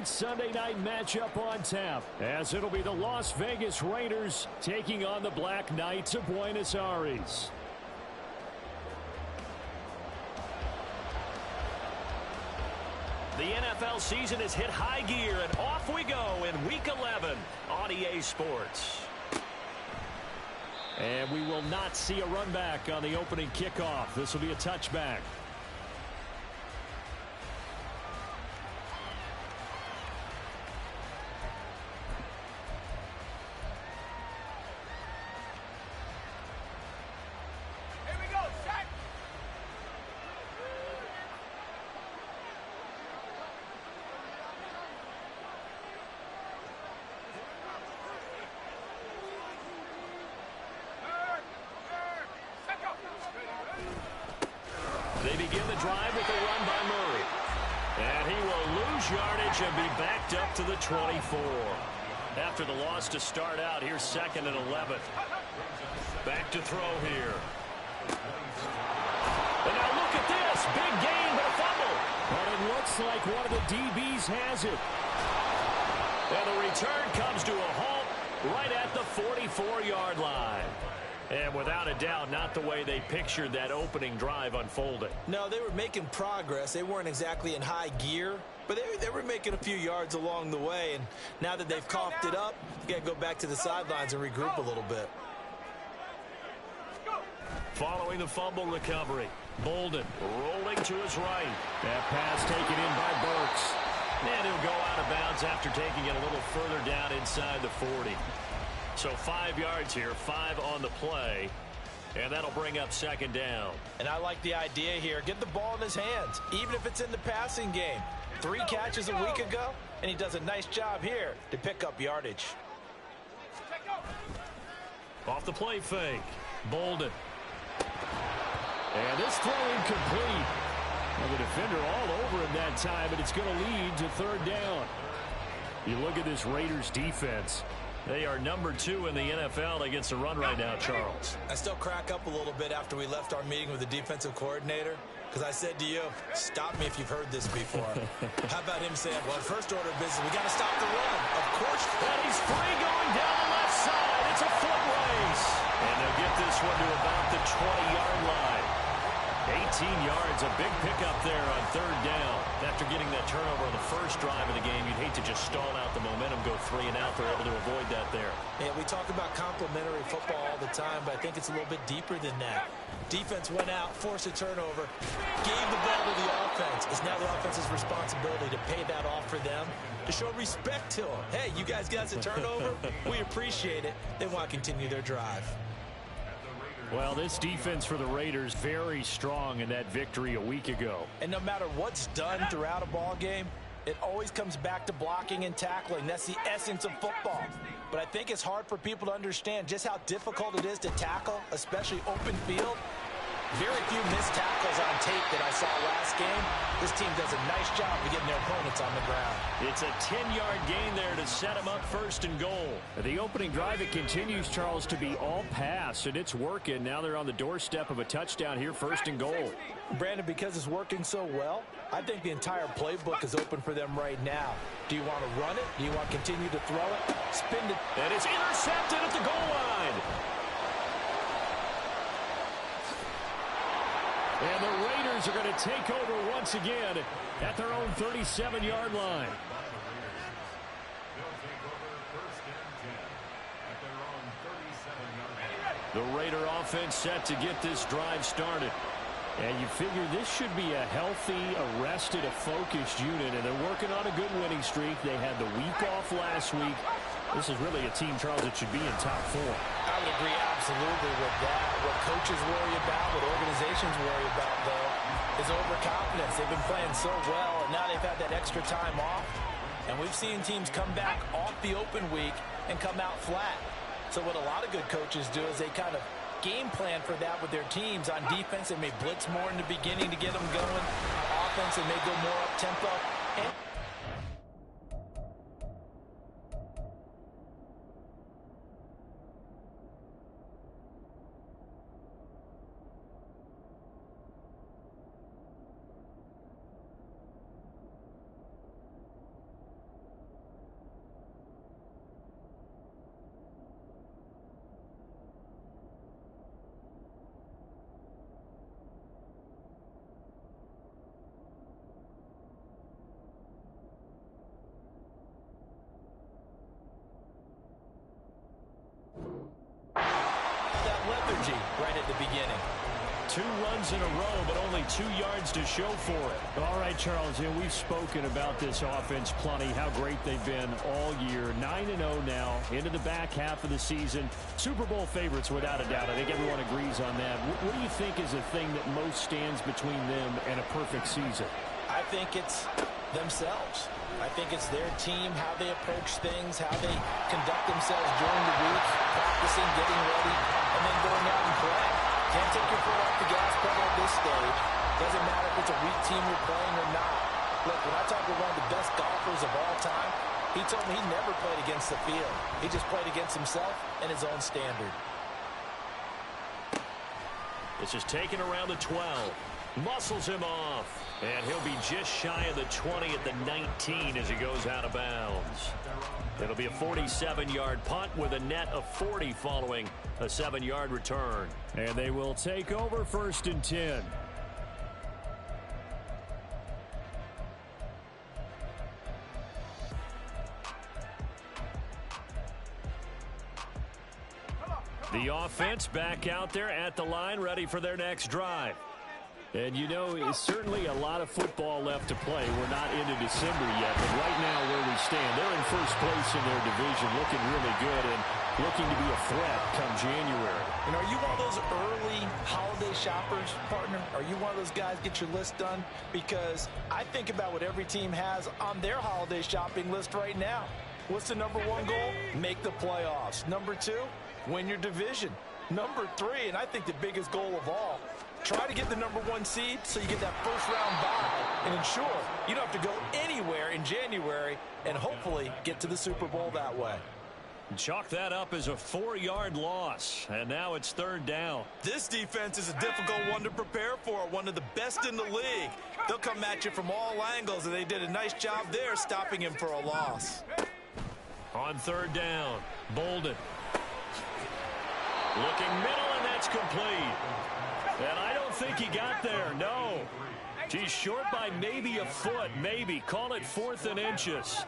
great Sunday night matchup on tap, as it'll be the Las Vegas Raiders taking on the Black Knights of Buenos Aires. The NFL season has hit high gear, and off we go in Week 11 on EA Sports. And we will not see a run back on the opening kickoff. This will be a touchback. They begin the drive with a run by Murray. And he will lose yardage and be backed up to the 24. After the loss to start out, here's 2nd and 11. Back to throw here. And now look at this. Big gain, but a fumble. But it looks like one of the DBs has it. And the return comes to a halt right at the 44-yard line. And without a doubt, not the way they pictured that opening drive unfolding. No, they were making progress. They weren't exactly in high gear, but they were making a few yards along the way. And now that they've coughed it up, you got to go back to the sidelines and regroup a little bit. Following the fumble recovery, Bolden rolling to his right. That pass taken in by Burks. And he'll go out of bounds after taking it a little further down inside the 40. So 5 yards here, 5 on the play, and that'll bring up 2nd down. And I like the idea here. Get the ball in his hands, even if it's in the passing game. 3 catches a week ago, and he does a nice job here to pick up yardage. Off the play fake, Bolden. And this throw incomplete. Well, the defender all over him that time, but it's going to lead to 3rd down. You look at this Raiders defense. They are number 2 in the NFL against the run right now, Charles. I still crack up a little bit after we left our meeting with the defensive coordinator, because I said to you, stop me if you've heard this before. How about him saying, well, first order of business, we got to stop the run. Of course. And he's free going down the left side. It's a foot race. And they'll get this one to about the 20-yard line. 18 yards, a big pickup there on 3rd down. After getting that turnover on the first drive of the game, you'd hate to just stall out the momentum, go 3 and out. They're able to avoid that there. Yeah, we talk about complementary football all the time, but I think it's a little bit deeper than that. Defense went out, forced a turnover, gave the ball to the offense. It's now the offense's responsibility to pay that off for them, to show respect to them. Hey, you guys got a turnover? We appreciate it. They want to continue their drive. Well, this defense for the Raiders very strong in that victory a week ago. And no matter what's done throughout a ball game, it always comes back to blocking and tackling. That's the essence of football. But I think it's hard for people to understand just how difficult it is to tackle, especially open field. Very few missed tackles on tape that I saw last game. This team does a nice job of getting their opponents on the ground. It's a 10-yard gain there to set them up 1st and goal. The opening drive, it continues, Charles, to be all pass, and it's working. Now they're on the doorstep of a touchdown here, 1st and goal. Brandon, because it's working so well, I think the entire playbook is open for them right now. Do you want to run it? Do you want to continue to throw it? Spin it. And it's intercepted at the goal line. And the Raiders are going to take over once again at their own 37-yard line. The Raider offense set to get this drive started. And you figure this should be a healthy, arrested, a focused unit, and they're working on a good winning streak. They had the week off last week. This is really a team, Charles, that should be in top 4. I would agree absolutely with that. What coaches worry about, what organizations worry about, though, is overconfidence. They've been playing so well, and now they've had that extra time off. And we've seen teams come back off the open week and come out flat. So what a lot of good coaches do is they kind of game plan for that with their teams. On defense, they may blitz more in the beginning to get them going. On offense, they may go more up-tempo. And right at the beginning. 2 runs in a row, but only 2 yards to show for it. All right, Charles, we've spoken about this offense plenty, how great they've been all year. 9-0 now, into the back half of the season. Super Bowl favorites, without a doubt. I think everyone agrees on that. What do you think is the thing that most stands between them and a perfect season? I think it's themselves. I think it's their team, how they approach things, how they conduct themselves during the week, practicing, getting ready, and then going out and playing. Can't take your foot off the gas pedal at this stage. Doesn't matter if it's a weak team you're playing or not. Look, when I talk with one of the best golfers of all time, he told me he never played against the field. He just played against himself and his own standard. This is taken around the 12. Muscles him off. And he'll be just shy of the 20 at the 19 as he goes out of bounds. It'll be a 47-yard punt with a net of 40 following a 7-yard return. And they will take over 1st and 10. The offense back out there at the line, ready for their next drive. And, you know, it's certainly a lot of football left to play. We're not into December yet, but right now where we stand, they're in first place in their division, looking really good and looking to be a threat come January. And are you one of those early holiday shoppers, partner? Are you one of those guys, get your list done? Because I think about what every team has on their holiday shopping list right now. What's the number 1 goal? Make the playoffs. Number 2, win your division. Number 3, and I think the biggest goal of all, try to get the number 1 seed so you get that first-round bye and ensure you don't have to go anywhere in January and hopefully get to the Super Bowl that way. Chalk that up as a 4-yard loss, and now it's 3rd down. This defense is a difficult one to prepare for, one of the best in the league. They'll come at you from all angles, and they did a nice job there stopping him for a loss. On 3rd down, Bolden. Looking middle, and that's complete. And I don't think he got there, no. He's short by maybe a foot, maybe. Call it 4th and inches.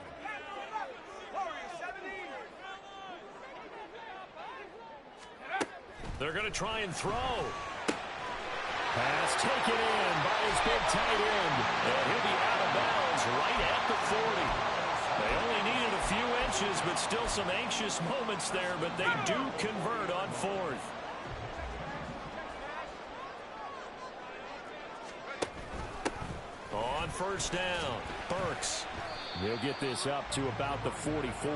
They're going to try and throw. Pass taken in by his big tight end. And he'll be out of bounds right at the 40. They only needed a few inches, but still some anxious moments there, but they do convert on 4th. On 1st down, Burks. They'll get this up to about the 44.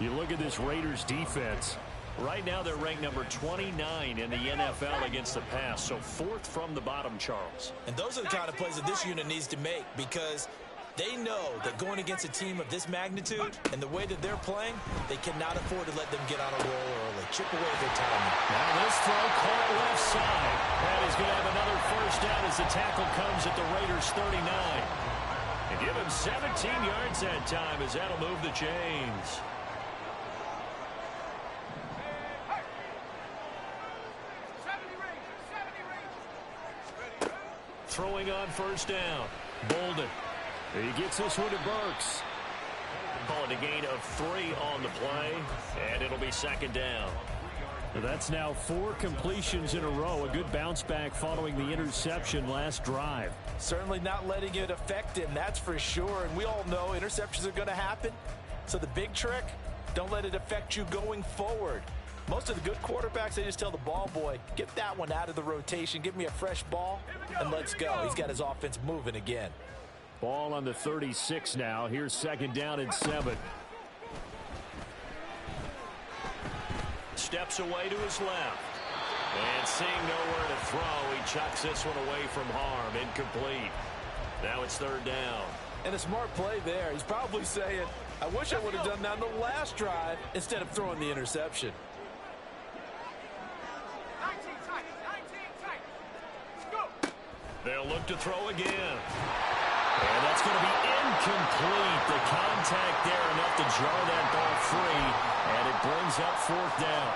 You look at this Raiders defense. Right now they're ranked number 29 in the NFL against the pass, so 4th from the bottom, Charles. And those are the kind of plays that this unit needs to make because they know that going against a team of this magnitude and the way that they're playing, they cannot afford to let them get on a roll early. Chip away their timing. Now this throw caught left side. And he's going to have another 1st down as the tackle comes at the Raiders' 39. And give him 17 yards that time as that'll move the chains. Throwing on 1st down, Bolden. He gets this one to Burks. Call it a gain of 3 on the play, and it'll be 2nd down. That's now 4 completions in a row. A good bounce back following the interception last drive. Certainly not letting it affect him, that's for sure. And we all know interceptions are going to happen. So the big trick, don't let it affect you going forward. Most of the good quarterbacks, they just tell the ball boy, get that one out of the rotation, give me a fresh ball, and let's go. He's got his offense moving again. Ball on the 36 now. Here's 2nd down and 7. Steps away to his left. And seeing nowhere to throw, he chucks this one away from harm. Incomplete. Now it's 3rd down. And a smart play there. He's probably saying, I wish I would have done that on the last drive instead of throwing the interception. They'll look to throw again. And that's going to be incomplete. The contact there enough to jar that ball free. And it brings up 4th down.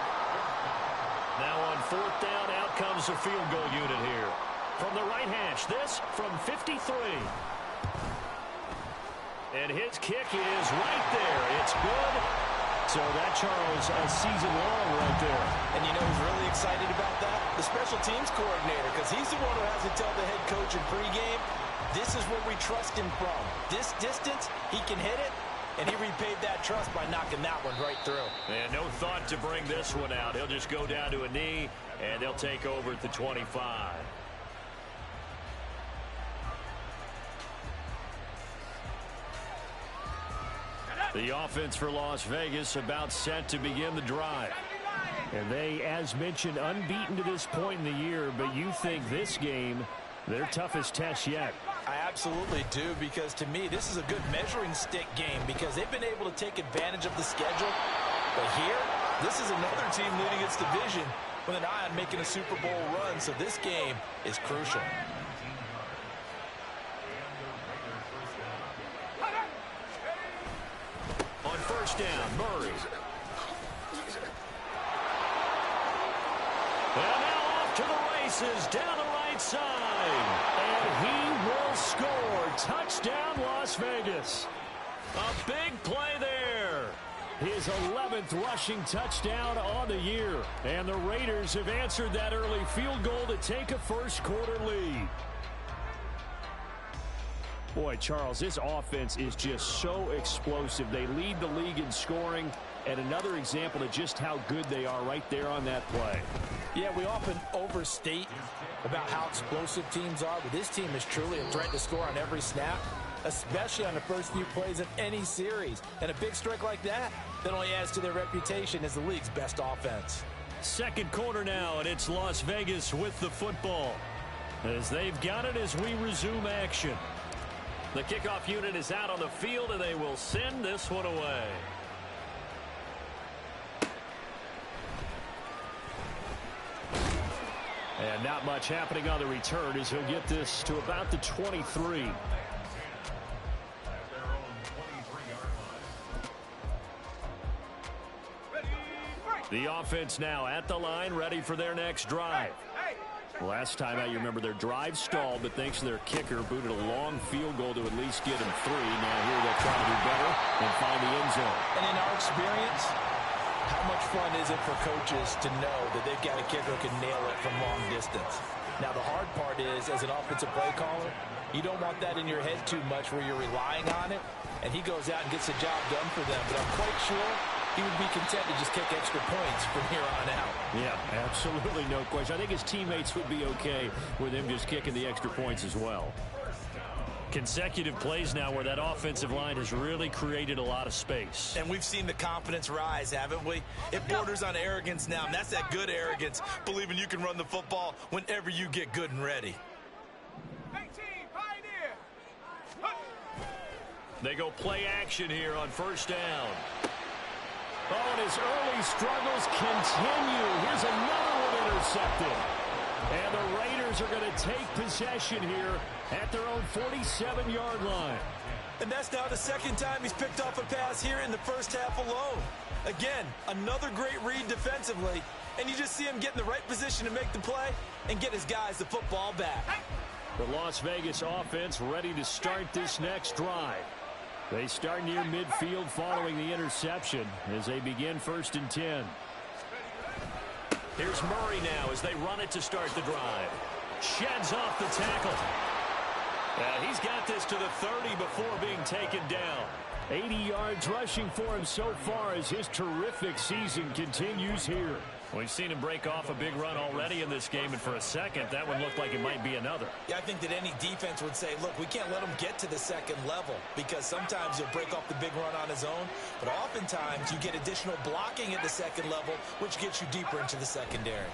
Now on 4th down, out comes the field goal unit here. From the right hash, this from 53. And his kick is right there. It's good. So that, Charles, a season long right there. And you know who's really excited about that? The special teams coordinator, because he's the one who has to tell the head coach in pregame, this is where we trust him from. This distance, he can hit it, and he repaid that trust by knocking that one right through. And no thought to bring this one out. He'll just go down to a knee, and they'll take over at the 25. The offense for Las Vegas about set to begin the drive. And they, as mentioned, unbeaten to this point in the year, but you think this game, their toughest test yet. I absolutely do, because to me, this is a good measuring stick game because they've been able to take advantage of the schedule. But here, this is another team leading its division with an eye on making a Super Bowl run, so this game is crucial. On first down, Murray. And now off to the races, down the right side. And he will score. Touchdown, Las Vegas. A big play there. His 11th rushing touchdown on the year. And the Raiders have answered that early field goal to take a first quarter lead. Boy, Charles, this offense is just so explosive. They lead the league in scoring, and another example of just how good they are right there on that play. Yeah, we often overstate about how explosive teams are, but this team is truly a threat to score on every snap, especially on the first few plays of any series. And a big strike like that only adds to their reputation as the league's best offense. Second quarter now, and it's Las Vegas with the football, as they've got it as we resume action. The kickoff unit is out on the field, and they will send this one away. And not much happening on the return as he'll get this to about the 23. The offense now at the line, ready for their next drive. Last time out, you remember their drive stalled, but thanks to their kicker, booted a long field goal to at least get him 3. Now here they'll try to do better and find the end zone. And in our experience, how much fun is it for coaches to know that they've got a kicker who can nail it from long distance? Now, the hard part is, as an offensive play caller, you don't want that in your head too much where you're relying on it, and he goes out and gets the job done for them. But I'm quite sure he would be content to just kick extra points from here on out. Yeah, absolutely no question. I think his teammates would be okay with him just kicking the extra points as well. Consecutive plays now where that offensive line has really created a lot of space. And we've seen the confidence rise, haven't we? It borders on arrogance now, and that's that good arrogance, believing you can run the football whenever you get good and ready. They go play action here on first down. Oh, and his early struggles continue. Here's another one intercepted. And the Raiders are going to take possession here at their own 47-yard line. And that's now the second time he's picked off a pass here in the first half alone. Again, another great read defensively, and you just see him get in the right position to make the play and get his guys the football back. The Las Vegas offense ready to start this next drive. They start near midfield following the interception as they begin 1st and 10. Here's Murray now as they run it to start the drive. Sheds off the tackle. He's got this to the 30 before being taken down. 80 yards rushing for him so far as his terrific season continues here. We've seen him break off a big run already in this game, and for a second, that one looked like it might be another. Yeah, I think that any defense would say, look, we can't let him get to the second level because sometimes he'll break off the big run on his own, but oftentimes you get additional blocking at the second level, which gets you deeper into the secondary.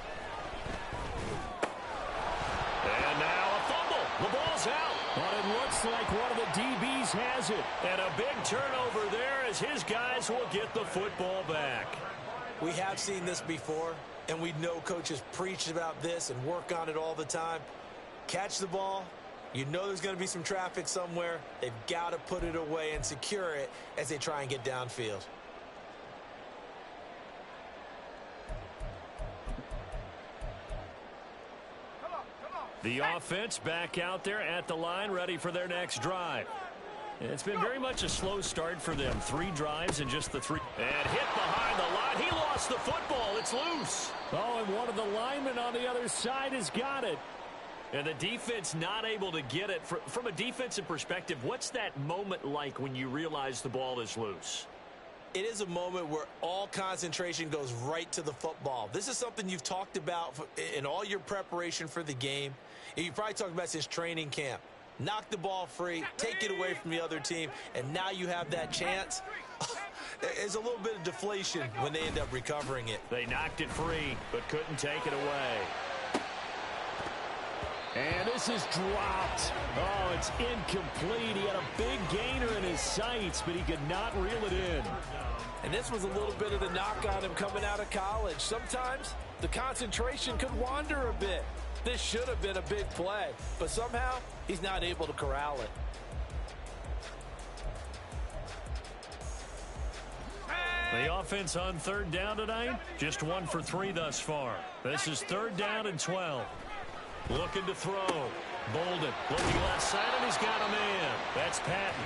And now a fumble. The ball's out. But it looks like one of the DBs has it. And a big turnover there as his guys will get the football back. We have seen this before, and we know coaches preach about this and work on it all the time. Catch the ball. You know there's going to be some traffic somewhere. They've got to put it away and secure it as they try and get downfield. The offense back out there at the line, ready for their next drive. It's been very much a slow start for them. 3 drives and just the 3. And hit behind the line. He lost the football. It's loose. Oh, and one of the linemen on the other side has got it. And the defense not able to get it. From a defensive perspective, what's that moment like when you realize the ball is loose? It is a moment where all concentration goes right to the football. This is something you've talked about in all your preparation for the game. And you probably talked about since training camp. Knock the ball free, take it away from the other team, and now you have that chance. There's a little bit of deflation when they end up recovering it. They knocked it free, but couldn't take it away. And this is dropped. Oh, it's incomplete. He had a big gainer in his sights, but he could not reel it in. And this was a little bit of the knock on him coming out of college. Sometimes the concentration could wander a bit. This should have been a big play, but somehow he's not able to corral it. The offense on 3rd down tonight, just 1 for 3 thus far. This is 3rd down and 12. Looking to throw. Bolden looking left side, and he's got a man. That's Patton.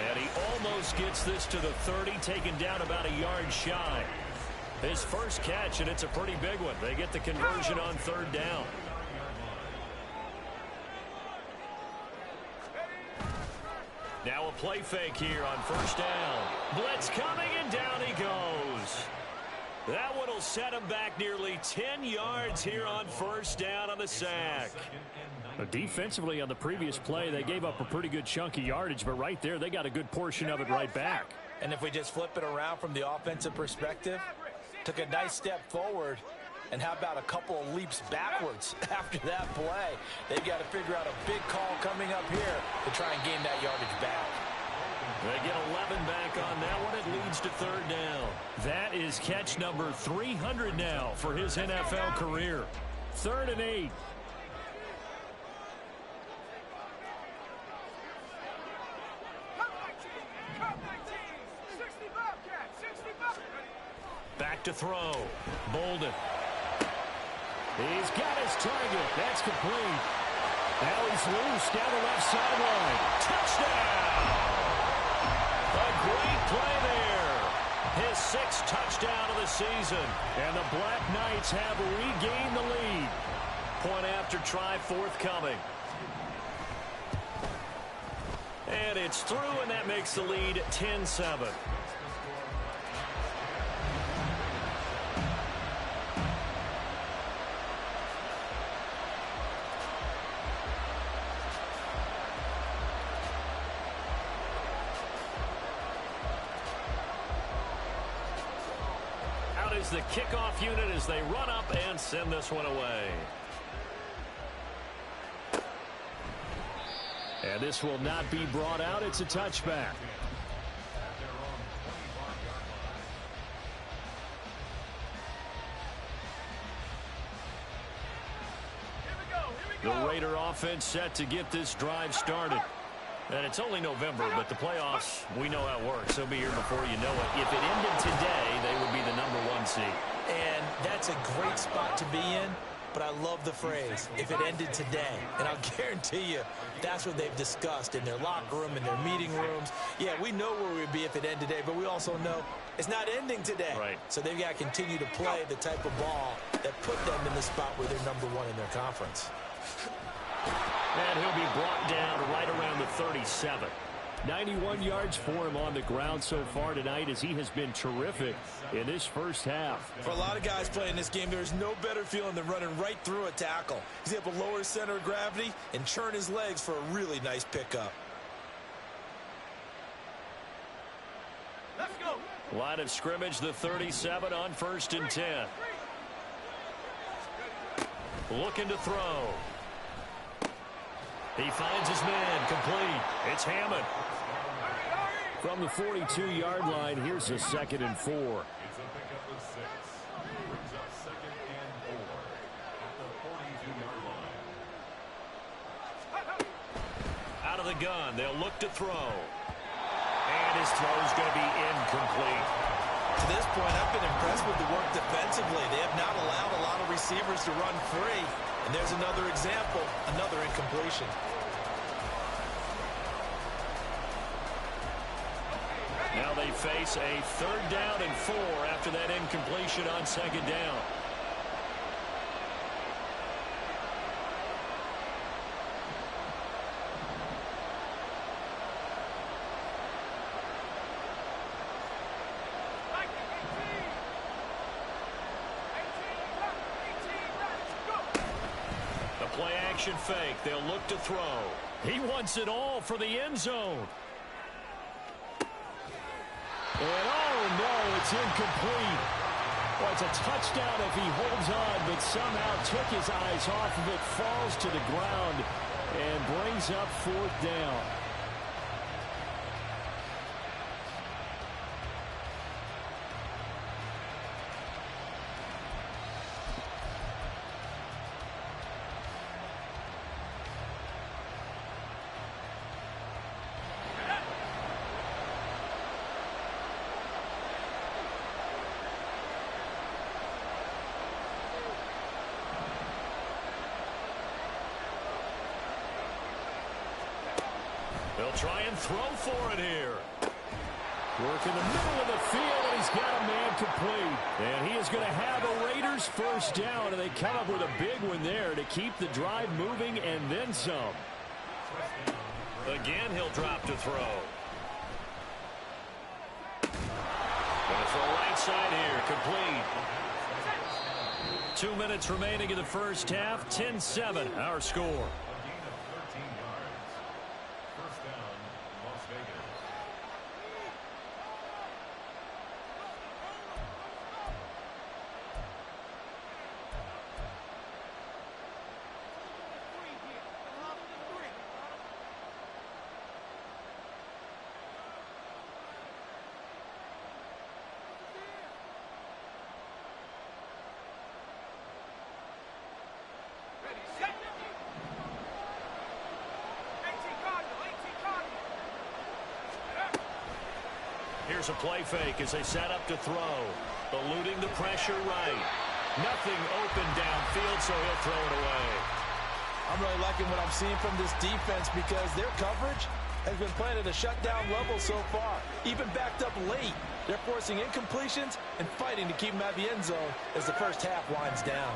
And he almost gets this to the 30, taken down about a yard shy. His first catch, and it's a pretty big one. They get the conversion on 3rd down. Now a play fake here on 1st down. Blitz coming, and down he goes. That one will set him back nearly 10 yards here on 1st down on the sack. Defensively on the previous play, they gave up a pretty good chunk of yardage, but right there, they got a good portion of it right back. And if we just flip it around from the offensive perspective, took a nice step forward, and how about a couple of leaps backwards after that play? They've got to figure out a big call coming up here to try and gain that yardage back. They get 11 back on that one. It leads to 3rd down. That is catch number 300 now for his NFL career. 3rd and 8. Back to throw. Bolden. He's got his target. That's complete. Now he's loose down the left sideline. Touchdown! A great play there. His 6th touchdown of the season. And the Black Knights have regained the lead. Point after try forthcoming. And it's through, and that makes the lead 10-7. The kickoff unit as they run up and send this one away. And this will not be brought out. It's a touchback. The Raider offense set to get this drive started. And it's only November, but the playoffs, we know how it works. They'll be here before you know it. If it ended today, they would be the #1 seed. And that's a great spot to be in, but I love the phrase, if it ended today. And I'll guarantee you, that's what they've discussed in their locker room, in their meeting rooms. Yeah, we know where we'd be if it ended today, but we also know it's not ending today. Right. So they've got to continue to play the type of ball that put them in the spot where they're #1 in their conference. And he'll be brought down right around the 37. 91 yards for him on the ground so far tonight, as he has been terrific in this first half. For a lot of guys playing this game, there's no better feeling than running right through a tackle. He's able to lower his center of gravity and churn his legs for a really nice pickup. Let's go. Line of scrimmage, the 37 on 1st and 10. Looking to throw. He finds his man, complete. It's Hammond. From the 42-yard line, here's a 2nd and 4. Out of the gun, they'll look to throw. And his throw's going to be incomplete. To this point, I've been impressed with the work defensively. They have not allowed a lot of receivers to run free. And there's another example, another incompletion. face a 3rd down and 4 after that incompletion on 2nd down. The play action fake. They'll look to throw. He wants it all for the end zone. And oh no, it's incomplete. Well, it's a touchdown if he holds on, but somehow took his eyes off of it, falls to the ground, and brings up 4th down. They'll try and throw for it here. Work in the middle of the field, and he's got a man complete. And he is going to have a Raiders 1st down, and they come up with a big one there to keep the drive moving and then some. Again, he'll drop to throw. Going to throw right side here, complete. 2 minutes remaining in the 1st half, 10-7, our score. Here's a play fake as they set up to throw. Eluding the pressure right. Nothing open downfield, so he'll throw it away. I'm really liking what I'm seeing from this defense because their coverage has been playing at a shutdown level so far. Even backed up late. They're forcing incompletions and fighting to keep them at the end zone as the 1st half winds down.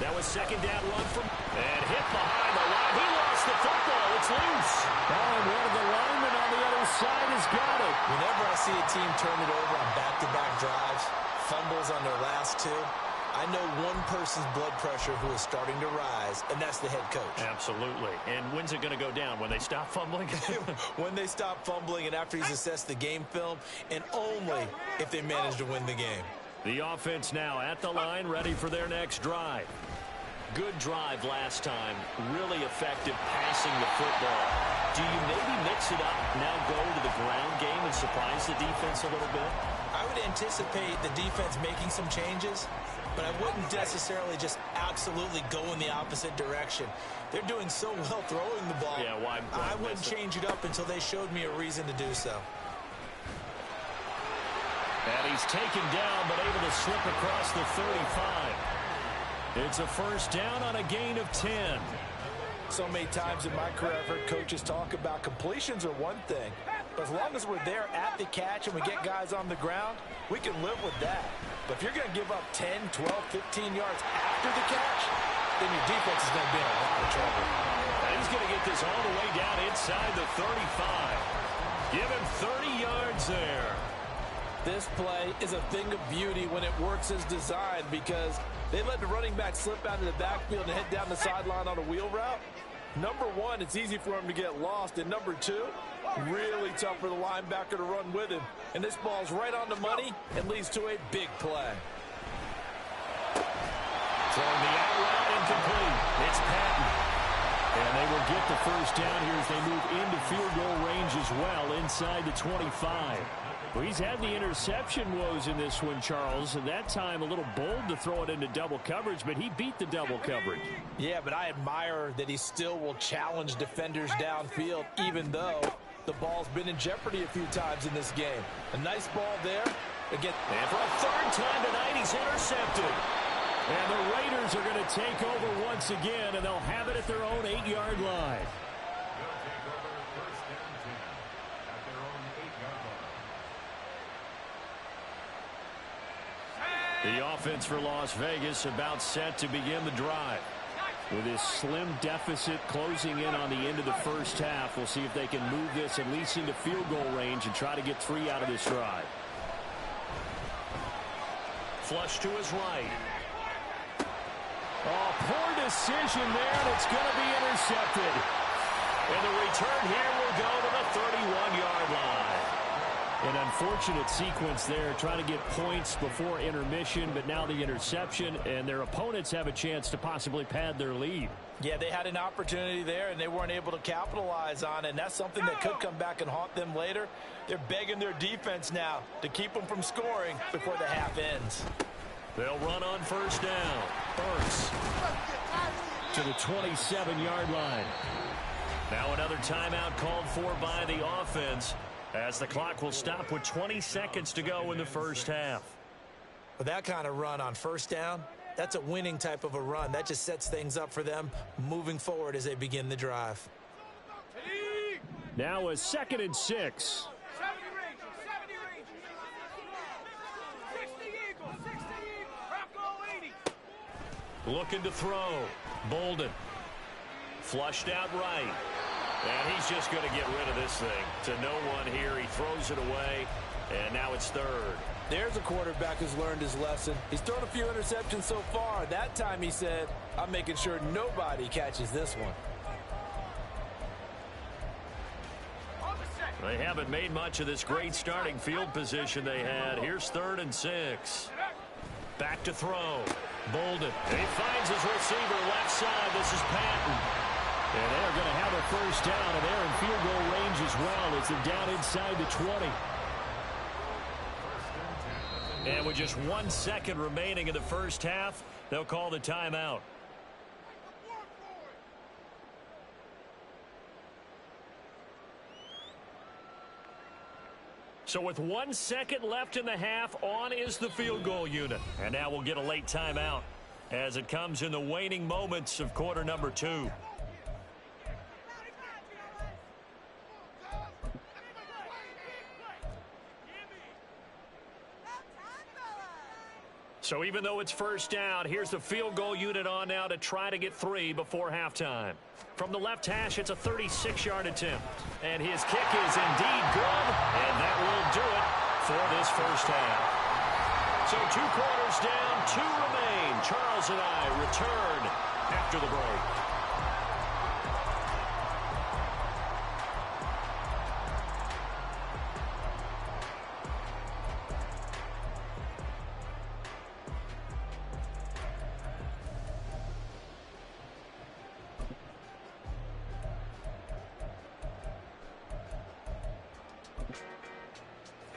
That was 2nd down run from and hit behind the line. He lost the football. It's loose. And one of the linemen on the other side has got it. Whenever I see a team turn it over on back-to-back drives, fumbles on their last 2, I know one person's blood pressure who is starting to rise, and that's the head coach. Absolutely. And when's it going to go down? When they stop fumbling? When they stop fumbling and after he's assessed the game film, and only if they manage to win the game. The offense now at the line, ready for their next drive. Good drive last time. Really effective passing the football. Do you maybe mix it up, now go to the ground game and surprise the defense a little bit? I would anticipate the defense making some changes, but I wouldn't necessarily just absolutely go in the opposite direction. They're doing so well throwing the ball. Yeah, why I wouldn't change it up until they showed me a reason to do so. And he's taken down, but able to slip across the 35. It's a 1st down on a gain of 10. So many times in my career, I've heard coaches talk about completions are one thing, but as long as we're there at the catch and we get guys on the ground, we can live with that. But if you're going to give up 10, 12, 15 yards after the catch, then your defense is going to be in a lot of trouble. And he's going to get this all the way down inside the 35. Give him 30 yards there. This play is a thing of beauty when it works as designed because they let the running back slip out of the backfield and head down the sideline on a wheel route. Number one, it's easy for him to get lost. And number two, really tough for the linebacker to run with him. And this ball's right on the money and leads to a big play. Throwing the out route incomplete. It's Patton. And they will get the 1st down here as they move into field goal range as well inside the 25. Well, he's had the interception woes in this one, Charles, and that time a little bold to throw it into double coverage, but he beat the double coverage. Yeah, but I admire that he still will challenge defenders downfield, even though the ball's been in jeopardy a few times in this game. A nice ball there. Again, and for a 3rd time tonight, he's intercepted. And the Raiders are going to take over once again, and they'll have it at their own 8-yard line. The offense for Las Vegas about set to begin the drive. With this slim deficit closing in on the end of the first half, we'll see if they can move this at least into field goal range and try to get 3 out of this drive. Flush to his right. Oh, poor decision there, and it's going to be intercepted. And the return here will go to the 31-yard line. An unfortunate sequence there, trying to get points before intermission, but now the interception, and their opponents have a chance to possibly pad their lead. Yeah, they had an opportunity there, and they weren't able to capitalize on it, and that's something that could come back and haunt them later. They're begging their defense now to keep them from scoring before the half ends. They'll run on first down. Burks to the 27-yard line. Now another timeout called for by the offense, as the clock will stop with 20 seconds to go in the first half. With that kind of run on first down, that's a winning type of a run. That just sets things up for them moving forward as they begin the drive. Now a 2nd and 6. Looking to throw. Bolden. Flushed out right. And he's just going to get rid of this thing. To no one here. He throws it away. And now it's 3rd. There's a quarterback who's learned his lesson. He's thrown a few interceptions so far. That time he said, I'm making sure nobody catches this one. They haven't made much of this great starting field position they had. Here's 3rd and 6. Back to throw. Bolden. He finds his receiver left side. This is Patton. And they're going to have a first down, and they're in field goal range as well as they're down inside the 20. And with just 1 second remaining in the first half, they'll call the timeout. So with 1 second left in the half, on is the field goal unit. And now we'll get a late timeout as it comes in the waning moments of quarter number 2. So even though it's first down, here's the field goal unit on now to try to get 3 before halftime. From the left hash, it's a 36-yard attempt. And his kick is indeed good, and that will do it for this first half. So 2 quarters down, 2 remain. Charles and I return after the break.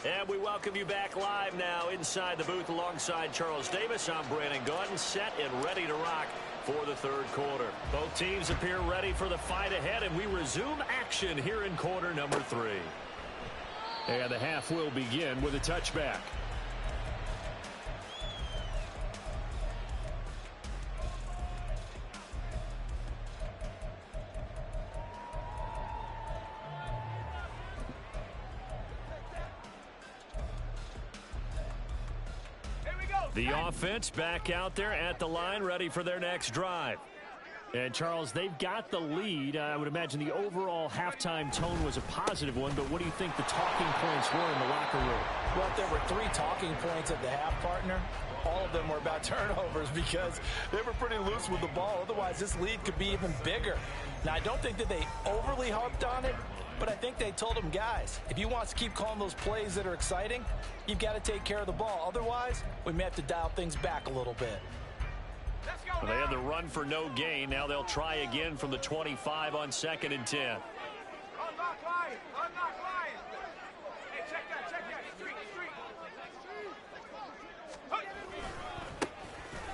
And we welcome you back live now inside the booth alongside Charles Davis. I'm Brandon Gaudin, set and ready to rock for the 3rd quarter. Both teams appear ready for the fight ahead, and we resume action here in quarter number 3. And the half will begin with a touchback. The offense back out there at the line, ready for their next drive. And, Charles, they've got the lead. I would imagine the overall halftime tone was a positive one, but what do you think the talking points were in the locker room? Well, if there were 3 talking points at the half, partner, all of them were about turnovers because they were pretty loose with the ball. Otherwise, this lead could be even bigger. Now, I don't think that they overly harped on it, but I think they told them, guys, if you want us to keep calling those plays that are exciting, you've got to take care of the ball. Otherwise, we may have to dial things back a little bit. Well, they had the run for no gain. Now they'll try again from the 25 on 2nd and 10. Unlock line. Unlock line. Hey, check that. Street.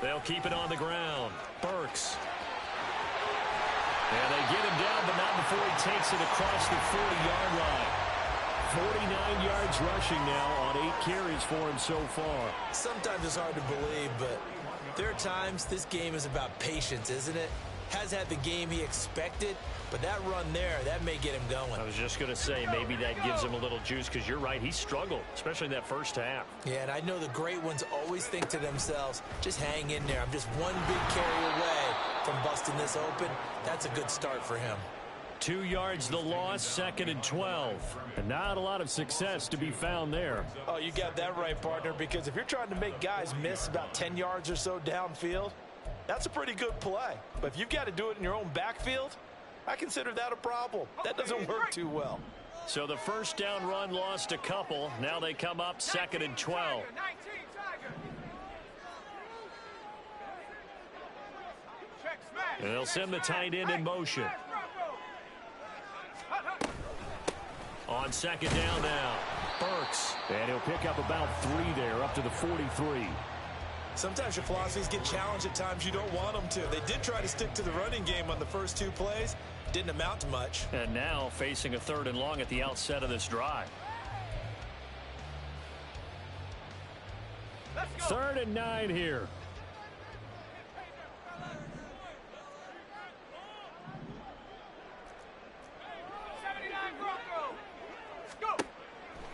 They'll keep it on the ground. Burks. And they get him down, but not before he takes it across the 40-yard line. 49 yards rushing now on 8 carries for him so far. Sometimes it's hard to believe, but there are times this game is about patience, isn't it? has had the game he expected, but that run there, that may get him going. I was just going to say, maybe that gives him a little juice, because you're right, he struggled, especially in that first half. Yeah, and I know the great ones always think to themselves, just hang in there. I'm just one big carry away from busting this open. That's a good start for him. 2 yards the loss, 2nd and 12. And not a lot of success to be found there. Oh, you got that right, partner, because if you're trying to make guys miss about 10 yards or so downfield, that's a pretty good play. But if you've got to do it in your own backfield, I consider that a problem. That doesn't work too well. So the first down run lost a couple. Now they come up 2nd and 12. And they'll send the tight end in motion. On 2nd down now, Burks. And he'll pick up about 3 there, up to the 43. Sometimes your philosophies get challenged at times you don't want them to. They did try to stick to the running game on the first 2 plays. Didn't amount to much. And now facing a 3rd and long at the outset of this drive. 3rd and 9 here.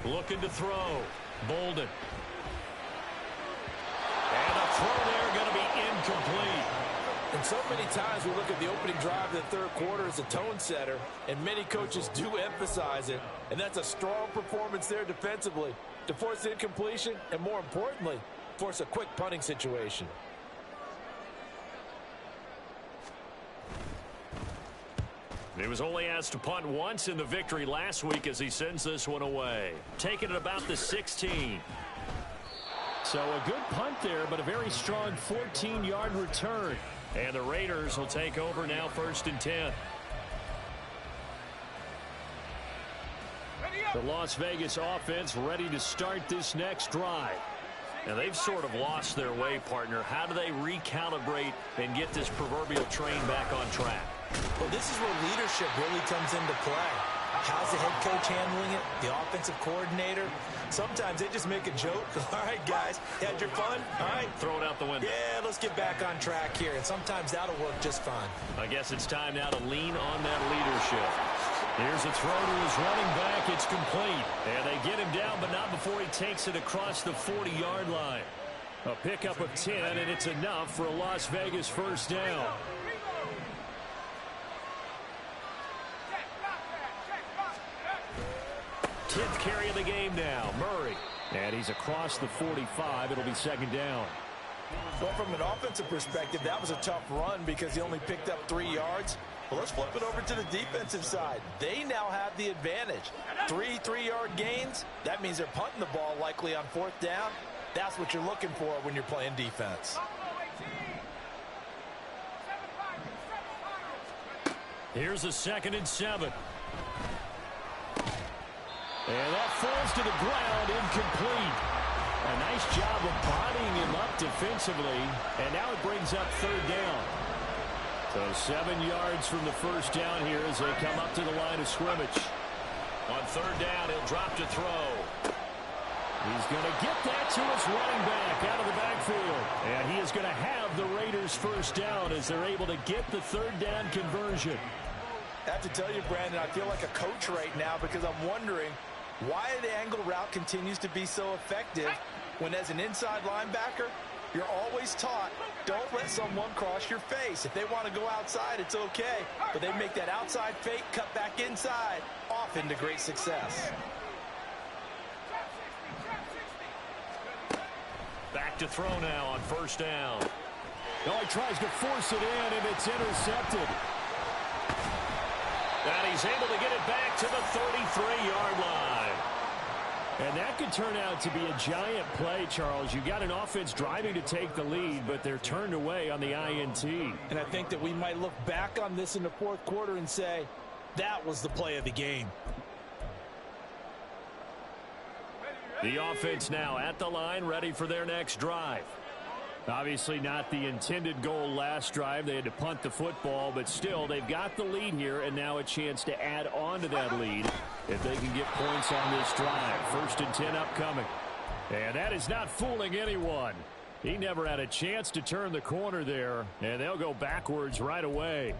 Looking to throw. Bolden. And a throw there going to be incomplete. And so many times we look at the opening drive of the 3rd quarter as a tone setter, and many coaches do emphasize it. And that's a strong performance there defensively to force incompletion and, more importantly, force a quick punting situation. He was only asked to punt once in the victory last week as he sends this one away. Taking it about the 16. So a good punt there, but a very strong 14-yard return. And the Raiders will take over now 1st and 10. The Las Vegas offense ready to start this next drive. And they've sort of lost their way, partner. How do they recalibrate and get this proverbial train back on track? Well, this is where leadership really comes into play. How's the head coach handling it? The offensive coordinator? Sometimes they just make a joke. All right, guys, had your fun? All right. Throw it out the window. Yeah, let's get back on track here. And sometimes that'll work just fine. I guess it's time now to lean on that leadership. Here's a throw to his running back. It's complete. And they get him down, but not before he takes it across the 40-yard line. A pickup of 10, and it's enough for a Las Vegas 1st down. 10th carry of the game now, Murray. And he's across the 45. It'll be 2nd down. Well, from an offensive perspective, that was a tough run because he only picked up 3 yards. Well, let's flip it over to the defensive side. They now have the advantage. 3 3-yard gains. That means they're punting the ball likely on 4th down. That's what you're looking for when you're playing defense. Here's a 2nd and 7. And that falls to the ground, incomplete. A nice job of bodying him up defensively. And now it brings up 3rd down. So 7 yards from the 1st down here as they come up to the line of scrimmage. On 3rd down, he'll drop to throw. He's going to get that to his running back out of the backfield. And he is going to have the Raiders 1st down as they're able to get the 3rd down conversion. I have to tell you, Brandon, I feel like a coach right now because I'm wondering why the angle route continues to be so effective when, as an inside linebacker, you're always taught, don't let someone cross your face. If they want to go outside, it's okay. But they make that outside fake, cut back inside, often to great success. Back to throw now on 1st down. Oh, he tries to force it in, and it's intercepted. And he's able to get it back to the 33-yard line. And that could turn out to be a giant play, Charles. You got an offense driving to take the lead, but they're turned away on the INT. And I think that we might look back on this in the 4th quarter and say, that was the play of the game. The offense now at the line, ready for their next drive. Obviously not the intended goal last drive. They had to punt the football, but still, they've got the lead here, and now a chance to add on to that lead if they can get points on this drive. 1st and 10 upcoming. And that is not fooling anyone. He never had a chance to turn the corner there, and they'll go backwards right away.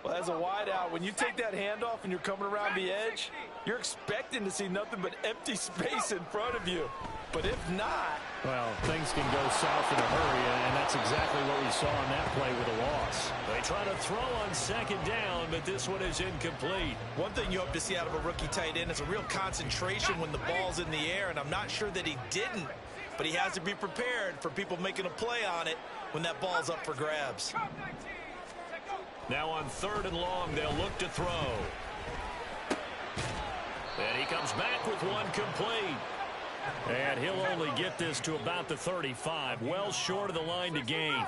Well, as a wideout, when you take that handoff and you're coming around the edge, you're expecting to see nothing but empty space in front of you. But if not... well, things can go south in a hurry, and that's exactly what we saw on that play with a loss. They try to throw on second down, but this one is incomplete. One thing you hope to see out of a rookie tight end is a real concentration when the ball's in the air, and I'm not sure that he didn't. But he has to be prepared for people making a play on it when that ball's up for grabs. Now on 3rd and long, they'll look to throw. And he comes back with one complete. And he'll only get this to about the 35, well short of the line to gain.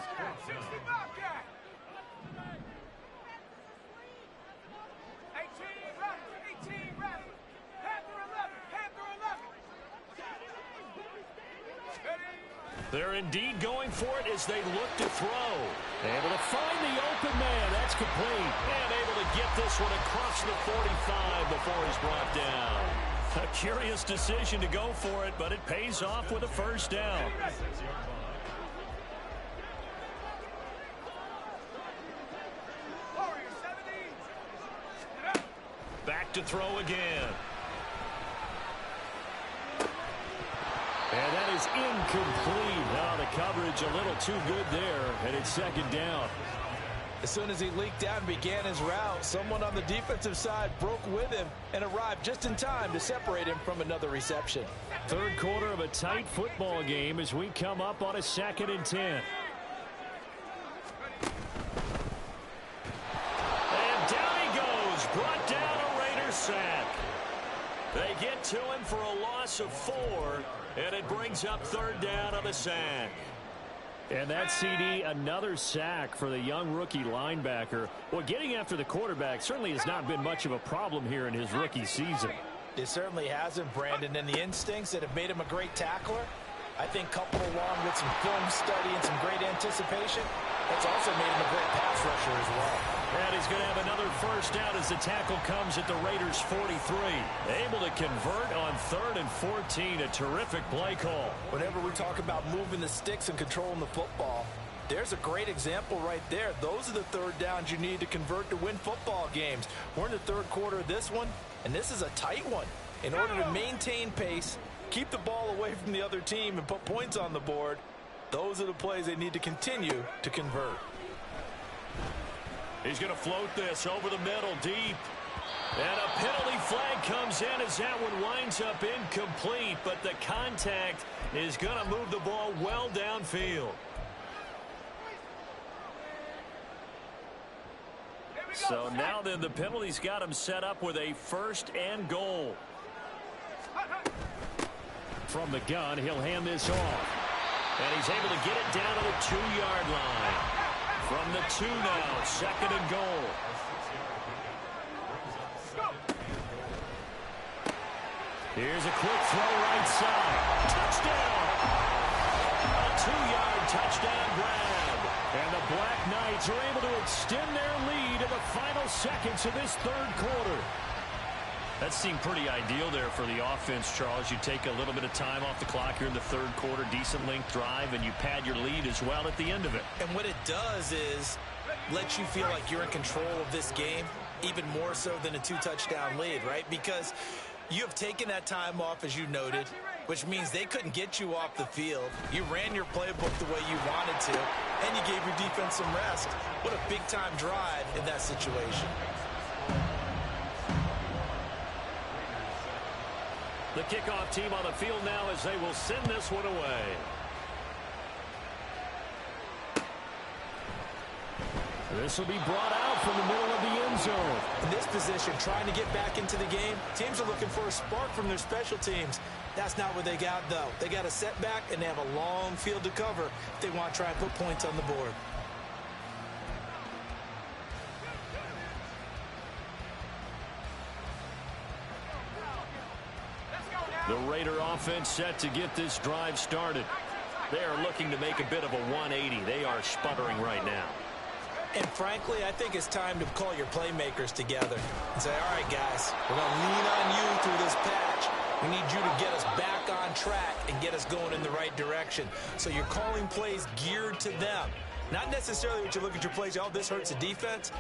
They're indeed going for it as they look to throw. Able to find the open man. That's complete. And able to get this one across the 45 before he's brought down. A curious decision to go for it, but it pays off with a first down. Back to throw again. And that is incomplete. Now the coverage a little too good there, and it's second down. As soon as he leaked out and began his route, someone on the defensive side broke with him and arrived just in time to separate him from another reception. Third quarter of a tight football game as we come up on a 2nd and 10. And down he goes. Brought down a Raider sack. They get to him for a loss of 4, and it brings up 3rd down on the sack. And that CD, another sack for the young rookie linebacker. Well, getting after the quarterback certainly has not been much of a problem here in his rookie season. It certainly hasn't, Brandon, and the instincts that have made him a great tackler, I think coupled along with some film study and some great anticipation, that's also made him a great pass rusher as well. And he's going to have another first down as the tackle comes at the Raiders' 43. Able to convert on 3rd and 14. A terrific play call. Whenever we talk about moving the sticks and controlling the football, there's a great example right there. Those are the 3rd downs you need to convert to win football games. We're in the 3rd quarter of this one, and this is a tight one. In order to maintain pace, keep the ball away from the other team, and put points on the board, those are the plays they need to continue to convert. He's going to float this over the middle deep. And a penalty flag comes in as that one winds up incomplete, but the contact is going to move the ball well downfield. So now then the penalty's got him set up with a 1st and goal. From the gun, he'll hand this off. And he's able to get it down to the 2-yard line. From the 2 now, 2nd and goal. Here's a quick throw right side. Touchdown! A 2-yard touchdown grab. And the Black Knights are able to extend their lead in the final seconds of this 3rd quarter. That seemed pretty ideal there for the offense, Charles. You take a little bit of time off the clock here in the 3rd quarter, decent length drive, and you pad your lead as well at the end of it. And what it does is let you feel like you're in control of this game, even more so than a 2-touchdown lead, right? Because you have taken that time off, as you noted, which means they couldn't get you off the field. You ran your playbook the way you wanted to, and you gave your defense some rest. What a big-time drive in that situation. The kickoff team on the field now as they will send this one away. This will be brought out from the middle of the end zone. In this position, trying to get back into the game, teams are looking for a spark from their special teams. That's not what they got, though. They got a setback, and they have a long field to cover if they want to try and put points on the board. The Raider offense set to get this drive started. They are looking to make a bit of a 180. They are sputtering right now. And frankly, I think it's time to call your playmakers together and say, all right, guys, we're going to lean on you through this patch. We need you to get us back on track and get us going in the right direction. So you're calling plays geared to them. Not necessarily what you look at your plays, oh, this hurts the defense.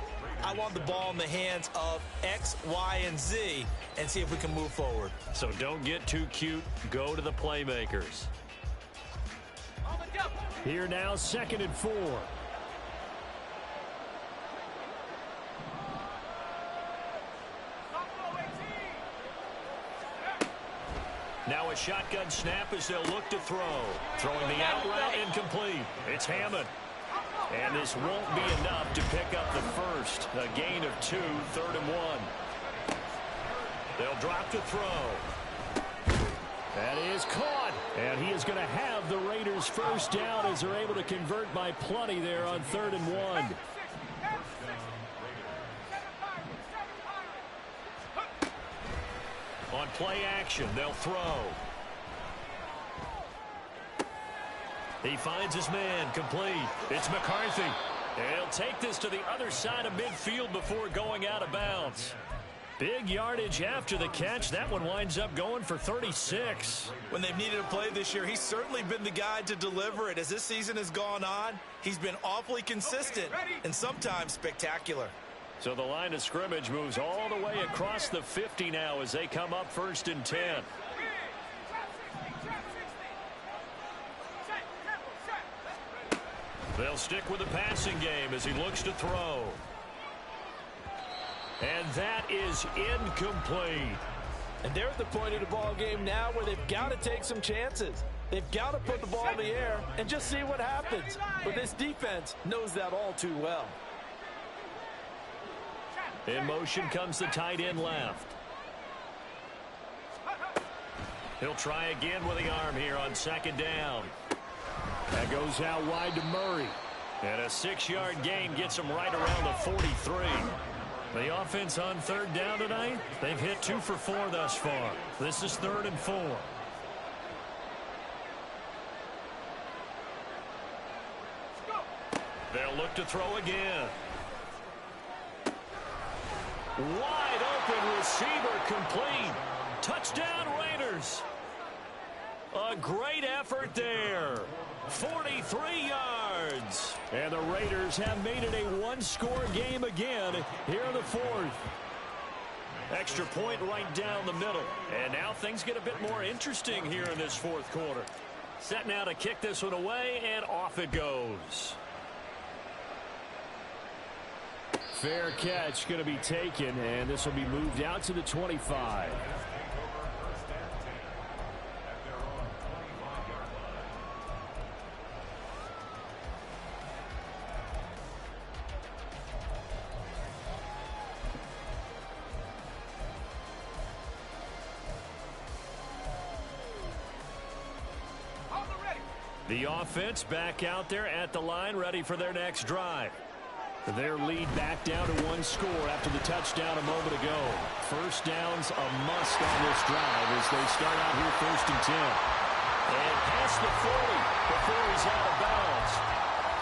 I want the ball in the hands of X, Y, and Z and see if we can move forward. So don't get too cute. Go to the playmakers. Here now, 2nd and 4. Now a shotgun snap as they'll look to throw. Throwing the out route incomplete. It's Hammond. And this won't be enough to pick up the first. A gain of 2, 3rd and 1. They'll drop to throw. That is caught. And he is going to have the Raiders first down as they're able to convert by plenty there on 3rd and 1. On play action, they'll throw. He finds his man, complete. It's McCarthy. And he'll take this to the other side of midfield before going out of bounds. Big yardage after the catch. That one winds up going for 36. When they've needed a play this year, he's certainly been the guy to deliver it. As this season has gone on, he's been awfully consistent and sometimes spectacular. So the line of scrimmage moves all the way across the 50 now as they come up 1st and 10. They'll stick with the passing game as he looks to throw. And that is incomplete. And they're at the point of the ball game now where they've got to take some chances. They've got to put the ball in the air and just see what happens. But this defense knows that all too well. In motion comes the tight end left. He'll try again with the arm here on 2nd down. That goes out wide to Murray. And a 6-yard gain gets him right around the 43. The offense on 3rd down tonight, they've hit 2 for 4 thus far. This is 3rd and 4. They'll look to throw again. Wide open receiver complete. Touchdown Raiders. A great effort there. 43 yards. And the Raiders have made it a one-score game again here in the 4th. Extra point right down the middle. And now things get a bit more interesting here in this 4th quarter. Set now to kick this one away, and off it goes. Fair catch going to be taken, and this will be moved out to the 25. The offense back out there at the line, ready for their next drive. Their lead back down to 1 score after the touchdown a moment ago. First down's a must on this drive as they start out here 1st and 10. And past the 40 before he's out of bounds.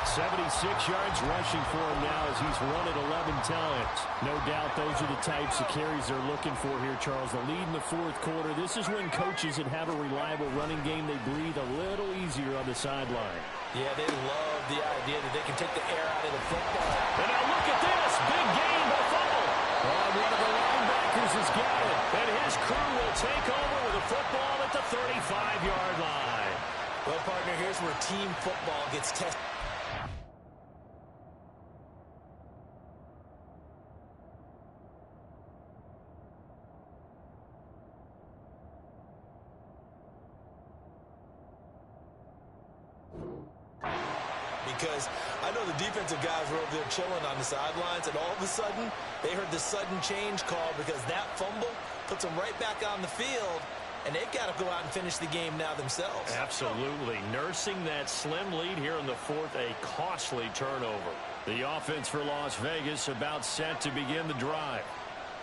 76 yards rushing for him now as he's run it 11 times. No doubt those are the types of carries they're looking for here, Charles. The lead in the 4th quarter. This is when coaches that have a reliable running game, they breathe a little easier on the sideline. Yeah, they love the idea that they can take the air out of the football. And now look at this. Big gain, the fumble. One of the linebackers has got it. And his crew will take over with the football at the 35-yard line. Well, partner, here's where team football gets tested. Because I know the defensive guys were over there chilling on the sidelines, and all of a sudden, they heard the sudden change call because that fumble puts them right back on the field, and they've got to go out and finish the game now themselves. Absolutely. Nursing that slim lead here in the 4th, a costly turnover. The offense for Las Vegas about set to begin the drive.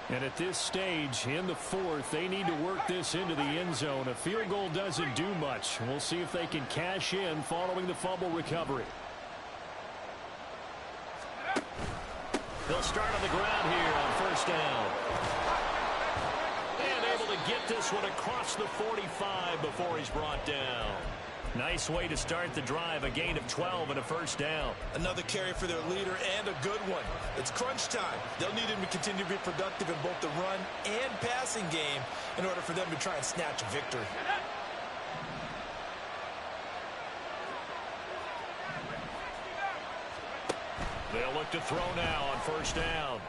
And at this stage in the 4th, they need to work this into the end zone. A field goal doesn't do much. We'll see if they can cash in following the fumble recovery. They'll start on the ground here on 1st down. And able to get get this one across the 45 before he's brought down. Nice way to start the drive, a gain of 12 and a first down. Another carry for their leader and a good one. It's crunch time. They'll need him to continue to be productive in both the run and passing game in order for them to try and snatch a victory. They'll look to throw now on first down.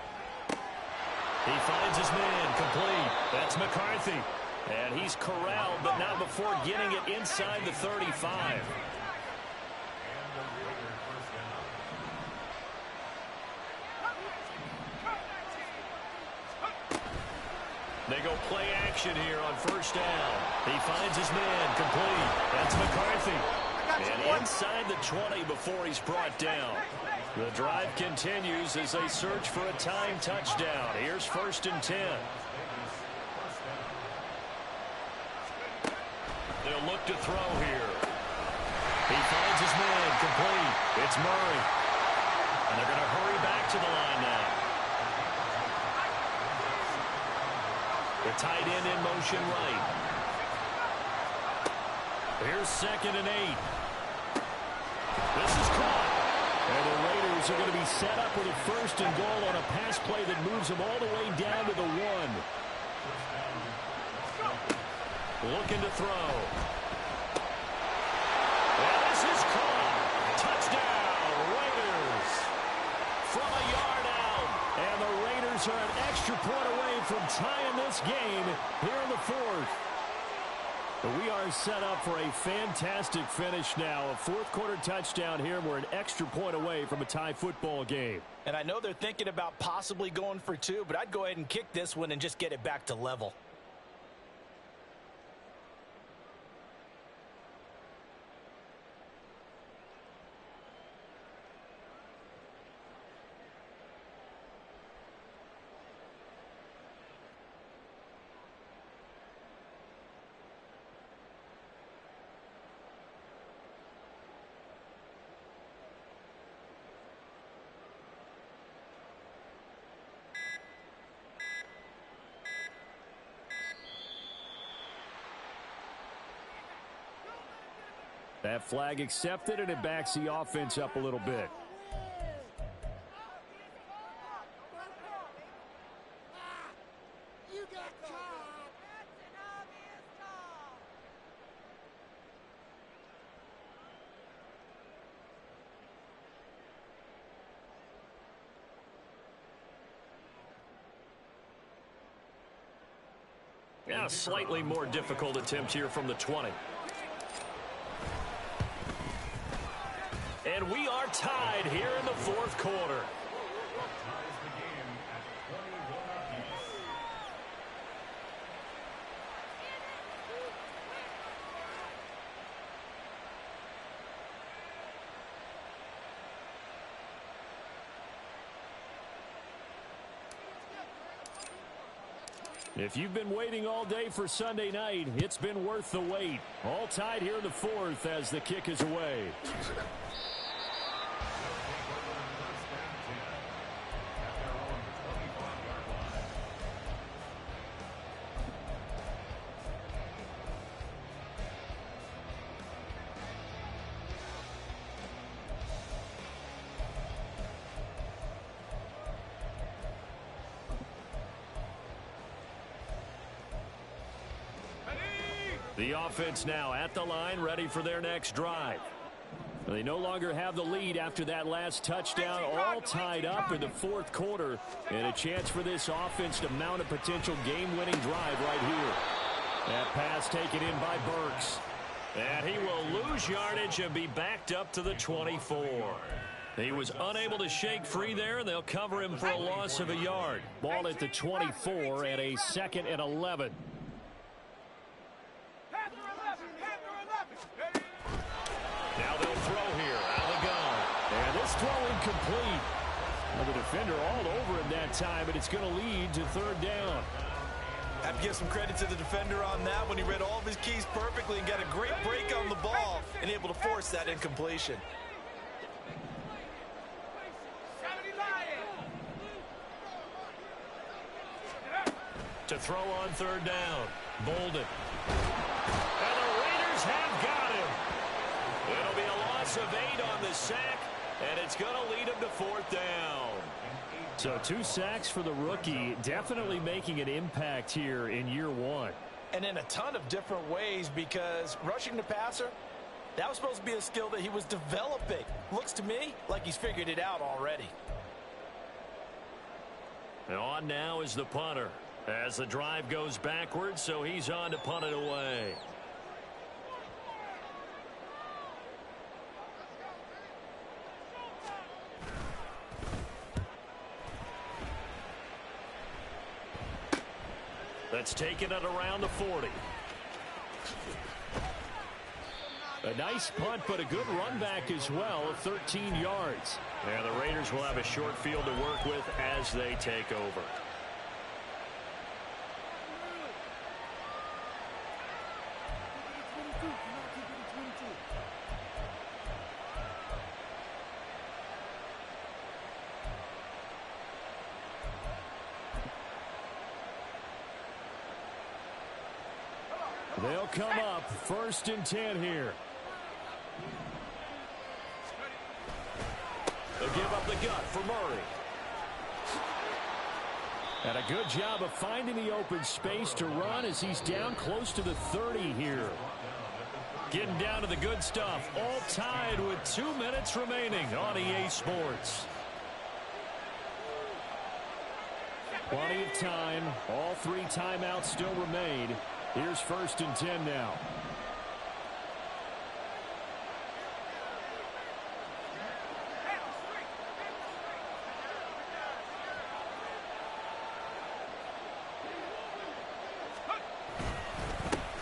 He finds his man complete. That's McCarthy. And he's corralled, but not before getting it inside the 35. They go play action here on first down. He finds his man complete. That's McCarthy. And inside the 20 before he's brought down. The drive continues as they search for a time touchdown. Here's first and 10. They'll look to throw here. He finds his man complete. It's Murray. And they're going to hurry back to the line now. The tight end in motion right. Here's second and 8. This is caught. And the Raiders are going to be set up with a first and goal on a pass play that moves them all the way down to the 1. Looking to throw. And this is caught. Touchdown, Raiders. From a yard out. And the Raiders are an extra point away from tying this game here in the 4th. We are set up for a fantastic finish now. A fourth-quarter touchdown here. We're an extra point away from a tie football game. And I know they're thinking about possibly going for 2, but I'd go ahead and kick this one and just get it back to level. That flag accepted, and it backs the offense up a little bit. Yeah, slightly more difficult attempt here from the 20. And we are tied here in the 4th quarter. If you've been waiting all day for Sunday night, it's been worth the wait. All tied here in the 4th as the kick is away. The offense now at the line, ready for their next drive. They no longer have the lead after that last touchdown, all tied up in the 4th quarter, and a chance for this offense to mount a potential game-winning drive right here. That pass taken in by Burks. And he will lose yardage and be backed up to the 24. He was unable to shake free there, and they'll cover him for a loss of a yard. Ball at the 24 and a 2nd and 11. Now they'll throw here. Out of the gun. And this throw incomplete. Well, the defender all over him that time, but it's going to lead to 3rd down. I have to give some credit to the defender on that when he read all of his keys perfectly and got a great break on the ball and able to force that incompletion. To throw on 3rd down. Bolden. And the Raiders have got him. It'll be a loss of 8 on the sack, and it's going to lead him to 4th down. So 2 sacks for the rookie, definitely making an impact here in year 1. And in a ton of different ways, because rushing the passer, that was supposed to be a skill that he was developing. Looks to me like he's figured it out already. And on now is the punter as the drive goes backwards, so he's on to punt it away. That's taken it around the 40. A nice punt, but a good run back as well of 13 yards. And the Raiders will have a short field to work with as they take over. They'll come up 1st and 10 here. They'll give up the gut for Murray. And a good job of finding the open space to run as he's down close to the 30 here. Getting down to the good stuff. All tied with 2 minutes remaining on EA Sports. Plenty of time. All 3 timeouts still remain. Here's 1st and 10 now.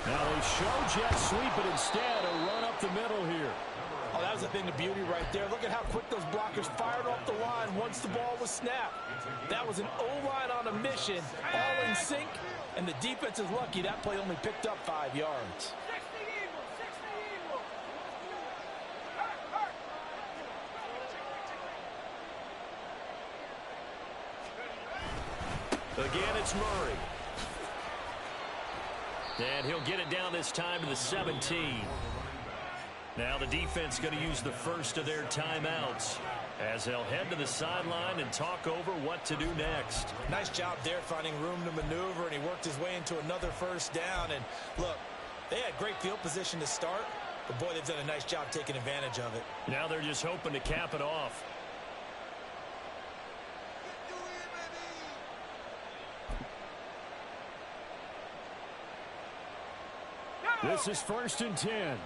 Now they show jet sweep, but instead a run up the middle here. Oh, that was a thing of beauty right there. Look at how quick those blockers fired off the line once the ball was snapped. That was an O-line on a mission, all in sync, and the defense is lucky that play only picked up 5 yards. Again, it's Murray. And he'll get it down this time to the 17. Now the defense going to use the first of their timeouts as they'll head to the sideline and talk over what to do next. Nice job there finding room to maneuver, and he worked his way into another 1st down. And look, they had great field position to start, but boy, they've done a nice job taking advantage of it. Now they're just hoping to cap it off. This is 1st and 10.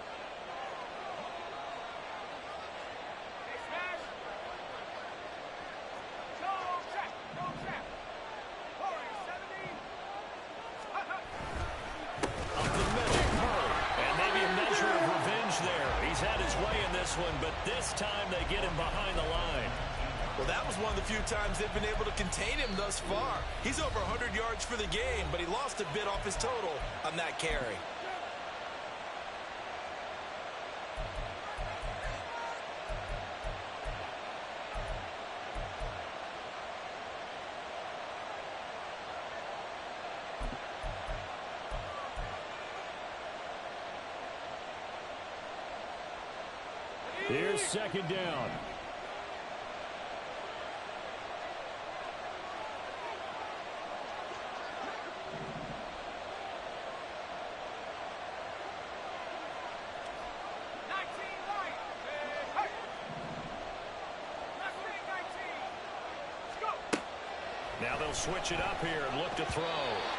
But this time they get him behind the line. Well, that was one of the few times they've been able to contain him thus far. He's over 100 yards for the game, but he lost a bit off his total on that carry. Here's 2nd down. Now they'll switch it up here and look to throw.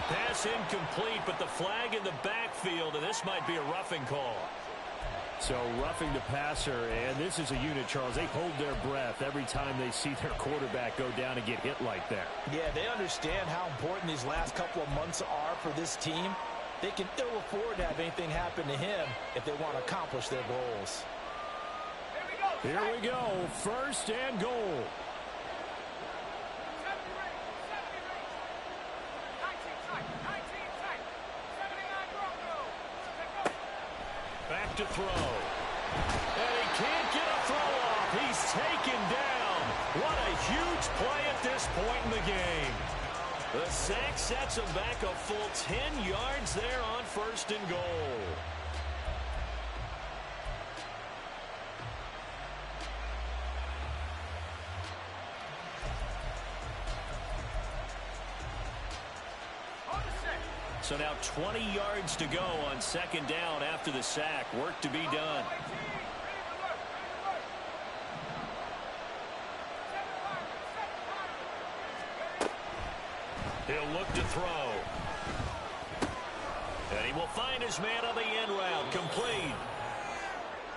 Pass incomplete, but the flag in the backfield, and this might be a roughing call. So roughing the passer, and this is a unit, Charles. They hold their breath every time they see their quarterback go down and get hit like that. Yeah, they understand how important these last couple of months are for this team. They can ill afford to have anything happen to him if they want to accomplish their goals. Here we go, 1st and goal. Back to throw. And he can't get a throw off. He's taken down. What a huge play at this point in the game. The sack sets him back a full 10 yards there on 1st and goal. So now 20 yards to go on 2nd down after the sack. Work to be done. He'll look to throw. And he will find his man on the end route. Complete.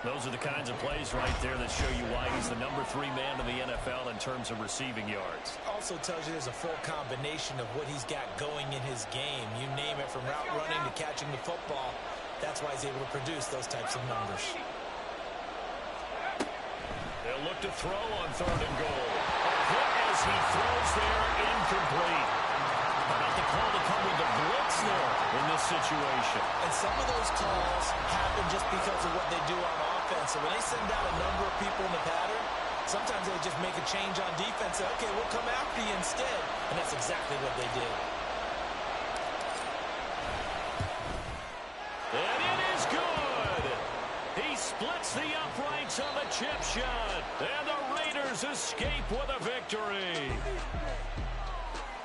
Those are the kinds of plays right there that show you why he's the number 3 man in the NFL in terms of receiving yards. Also tells you there's a full combination of what he's got going in his game. You name it, from route running to catching the football. That's why he's able to produce those types of numbers. They'll look to throw on 3rd and goal. A hit as he throws there, incomplete. About the call to come with the blitz there in this situation. And some of those calls happen just because of what they do on offense. So when they send out a number of people in the pattern, sometimes they just make a change on defense. Say, okay, we'll come after you instead. And that's exactly what they did. And it is good. He splits the uprights on the chip shot. And the Raiders escape with a victory.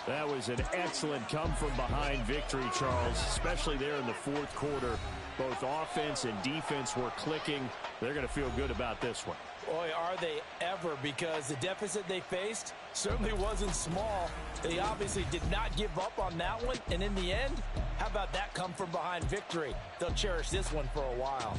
That was an excellent come-from-behind victory, Charles, especially there in the 4th quarter. Both offense and defense were clicking. They're going to feel good about this one. Boy, are they ever, because the deficit they faced certainly wasn't small. They obviously did not give up on that one, and in the end, how about that come-from-behind victory? They'll cherish this one for a while.